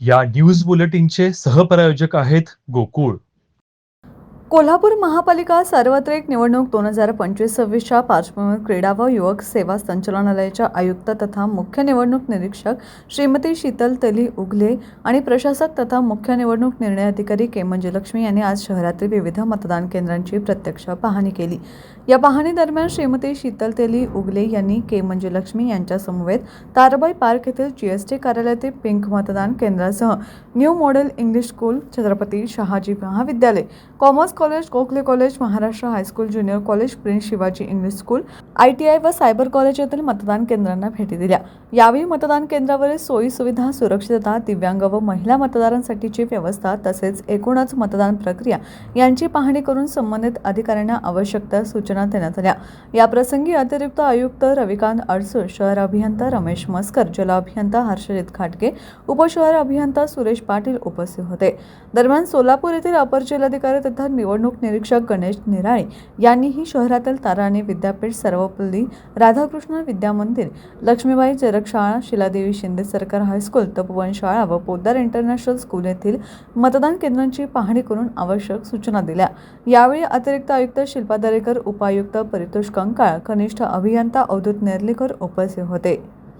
या न्यूज बुलेटिनचे सहप्रायोजक आहेत गोकुळ. कोल्हापूर महापालिका सार्वत्रिक निवडणूक 2025च्या पार्श्वभूमीवर क्रीडा व युवक सेवा संचालनालयाच्या आयुक्त तथा मुख्य निवडणूक निरीक्षक श्रीमती शीतल तेली उगले आणि प्रशासक तथा मुख्य निवडणूक निर्णय अधिकारी के मंजुलक्ष्मी यांनी आज शहरातील विविध मतदान केंद्रांची प्रत्यक्ष पाहणी केली. या पाहणीदरम्यान श्रीमती शीतल तेली उगले यांनी के मंजुलक्ष्मी यांच्या समवेत ताराबाई पार्क येथील जीएसटी कार्यालयातील पिंक मतदान केंद्रासह new model English school, Chhatrapati Shahaji महाविद्यालय, commerce college, Gokhale college, Maharashtra high school, junior college, prince Shivaji English school, ITI व सायबर कॉलेज येथील मतदान केंद्रांना भेटी दिल्या. यावेळी मतदान केंद्रावरील सोयी सुविधा, सुरक्षितता, दिव्यांग व महिला मतदारांसाठीची व्यवस्था तसेच एकूणच मतदान प्रक्रिया यांची पाहणी करून संबंधित अधिकाऱ्यांना आवश्यक त्या सूचना देण्यात आल्या. याप्रसंगी अतिरिक्त आयुक्त रविकांत अडसूळ, शहर अभियंता रमेश मस्कर, जल अभियंता हर्षजित खाटके, उपशहर अभियंता सुरेश पाटील उपस्थित होते. दरम्यान सोलापूर येथील अपर जिल्हाधिकारी तथा निवडणूक निरीक्षक गणेश निराळे यांनीही शहरातील ताराणी विद्यापीठ, सर्वपल्ली राधाकृष्ण विद्या मंदिर, लक्ष्मीबाई जरग शाळा, शिलादेवी शिंदे सरकार हायस्कूल, तपोवन शाळा व पोद्दार इंटरनॅशनल स्कूल येथील मतदान केंद्रांची पाहणी करून आवश्यक सूचना दिल्या. यावेळी अतिरिक्त आयुक्त शिल्पा दरेकर, उपायुक्त परितोष कंकाळ, कनिष्ठ अभियंता अवधूत नेर्लेकर उपस्थित होते.